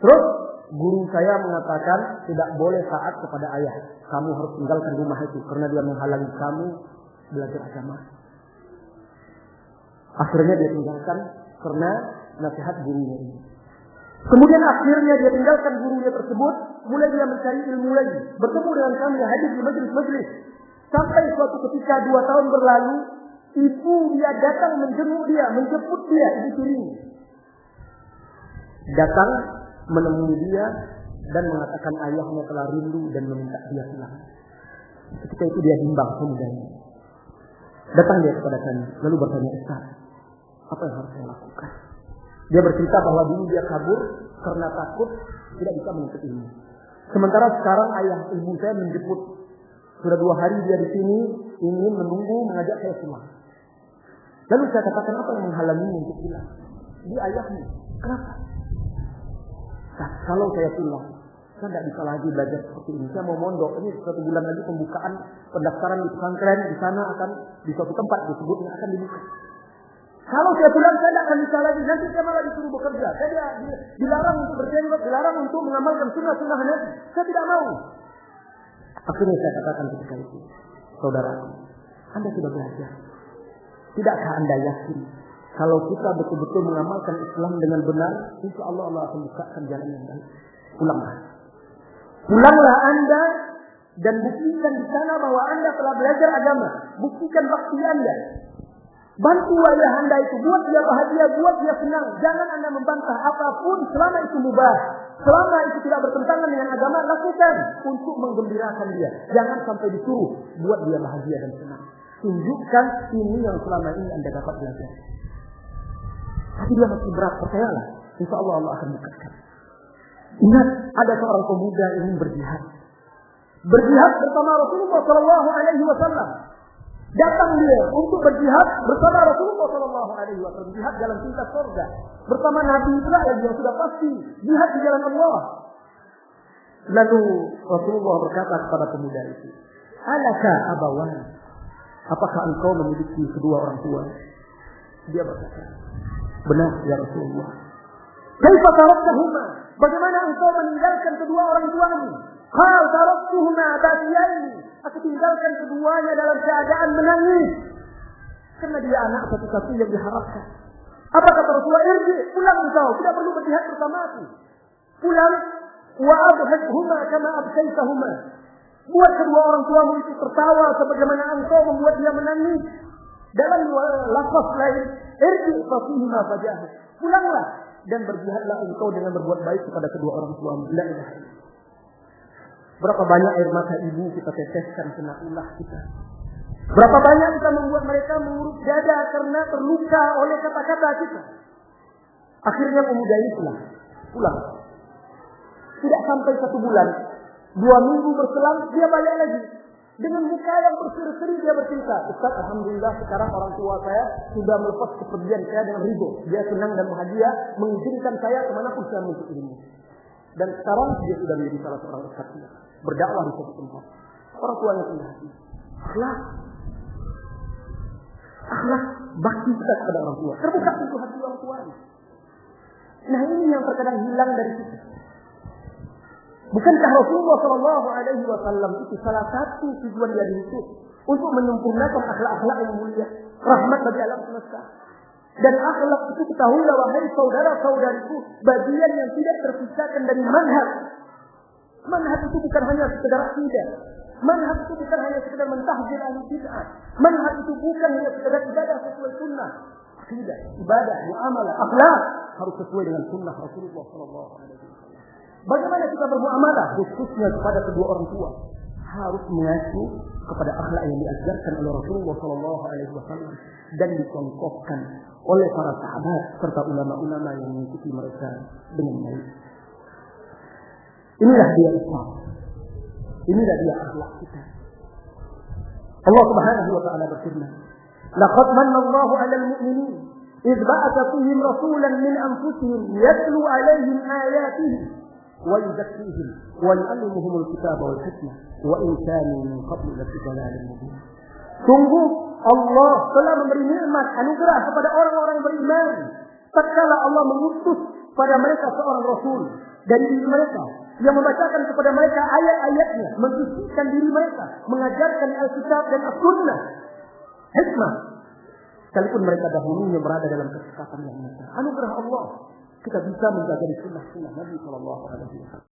S1: Terus guru saya mengatakan tidak boleh taat kepada ayah. Kamu harus tinggalkan rumah itu karena dia menghalangi kamu belajar agama. Akhirnya dia tinggalkan karena nasihat gurunya ini. Kemudian akhirnya dia tinggalkan gurunya tersebut, mulai dia mencari ilmu lagi. Bertemu dengan kami hadir di majelis-majelis. Sampai suatu ketika 2 tahun berlalu, ibu dia datang menjemput dia, ibu tirinya. Datang menemui dia dan mengatakan ayahnya telah rindu dan meminta dia pulang. Ketika itu dia bimbang pemudanya. Datang dia kepada kami, lalu bertanya, Ustaz, apa yang harus saya lakukan? Dia bercerita bahwa dulu dia kabur karena takut tidak bisa menuntut ilmu. Sementara sekarang ayah ibu saya menjemput. Sudah 2 hari dia di sini ingin menunggu mengajak saya pulang. Lalu saya katakan, apa yang menghalangi untuk pulang? Dia ayahnya. Kenapa? Nah, kalau saya pulang, saya tidak bisa lagi belajar seperti ini. Saya mau mondok. Ini 1 bulan lagi pembukaan pendaftaran di pesantren di sana akan di suatu tempat disebut yang akan dibuka. Kalau saya pulang, saya tidak akan bisa lagi. Nanti saya malah disuruh bekerja. Saya dilarang untuk berjenggot, dilarang untuk mengamalkan sunnah-sunnah Nabi. Saya tidak mau. Akhirnya saya katakan ketika itu, saudaraku, Anda sudah belajar. Tidakkah Anda yakin kalau kita betul-betul mengamalkan Islam dengan benar, insya Allah Allah akan bukakan jalan yang baik. Pulanglah. Pulanglah Anda dan buktikan di sana bahwa Anda telah belajar agama. Buktikan bakti Anda. Bantu ayah Anda itu, buat dia bahagia, buat dia senang. Jangan Anda membantah apapun selama itu mubah. Selama itu tidak bertentangan dengan agama, lakukan untuk menggembirakan dia. Jangan sampai disuruh buat dia bahagia dan senang. Tunjukkan ini yang selama ini Anda dapat belajar. Tapi dia masih berat, percayalah. Insya Allah Allah akan bukakan. Ingat, ada seorang pemuda yang ingin berjihad. Berjihad bersama Rasulullah SAW. Datang dia untuk berjihad bersama Rasulullah SAW. Jihad jalan cinta surga. Bersama Nabi Israel yang sudah pasti. Jihad di jalan Allah. Lalu Rasulullah berkata kepada pemuda itu, Alaka abawan, apakah engkau memiliki kedua orang tua? Dia berkata, benar ya Rasulullah. Kaifa taraktahuma? Bagaimana engkau meninggalkan kedua orang tuamu? Qal taraktuhuma bakiyaini. Aku tinggalkan keduanya dalam keadaan menangis. Karena dia anak satu-satunya yang diharapkan. Apa kata Rasulullah? Irji, pulang engkau, tidak perlu berjihad bersama aku. Pulang, wa abhajhuma kama absyaitahuma. Buat kedua orang tuamu itu tertawa sebagaimana engkau membuat dia menangis. Dalam lafaz lain, irji fasihima fajahah. Pulanglah dan berjihadlah engkau dengan berbuat baik kepada kedua orang tuamu. La ilaha illallah. Berapa banyak air mata ibu kita teteskan kena ulah kita. Berapa banyak kita membuat mereka mengurut dada karena terluka oleh kata-kata kita. Akhirnya pemuda ini pulang. Tidak sampai 1 bulan, 2 minggu berselang, dia balik lagi. Dengan muka yang berseri-seri dia bercerita, Ustaz, alhamdulillah sekarang orang tua saya sudah melepas kepergian saya dengan ridho. Dia senang dan bahagia mengizinkan saya kemanapun saya menuntut ilmu. Dan sekarang dia sudah menjadi salah seorang ustaz berdakwah di suatu tempat. Orang tuanya punya hati. Akhlak bakti kita kepada orang tua. Terbuka pintu hati orang tua. Nah ini yang terkadang hilang dari kita. Bukankah Rasulullah SAW itu salah satu tujuan dia diutus untuk menyempurnakan akhlak-akhlak yang mulia, rahmat bagi alam semesta. Dan akhlak itu ketahuilah wahai saudara-saudariku, bagian yang tidak terpisahkan dari manhaj. Manhaj itu bukan hanya sekedar akidah. Manhaj itu bukan hanya sekedar mentahdir ahli bid'ah. Manhaj itu bukan hanya sekedar ibadah sesuai sunnah. Akidah, ibadah, muamalah, akhlak harus sesuai dengan sunnah Rasulullah sallallahu alaihi wasallam. Bagaimana kita bermuamalah khususnya kepada kedua orang tua? Harus mengacu kepada akhlak yang diajarkan oleh Rasulullah sallallahu alaihi wasallam dan dicontohkan oleh para sahabat serta ulama-ulama yang mengikuti mereka dengan baik. Inilah dia Islam. Inilah dia akhlak kita. Allah Subhanahu wa taala berfirman, "Laqad manna Allahu 'alal mu'minin idh ba'atha fihim rasulan min anfusihim yatlu 'alaihim ayatihi wa yuzakkihim wa yu'allimuhumul kitaba wal hikmah wa in kanu min qablu lafi dhalalin mubin." Sungguh Allah telah memberi nikmat anugerah kepada orang-orang beriman tatkala Allah mengutus pada mereka seorang rasul dari diri mereka yang membacakan kepada mereka ayat-ayatnya, mensucikan diri mereka, mengajarkan Alkitab dan As-Sunnah, hikmah. Sekalipun mereka dahulunya berada dalam kesesatan yang nyata. Anugerah Allah, kita bisa menjaga sunnah Nabi sallallahu alaihi wasallam.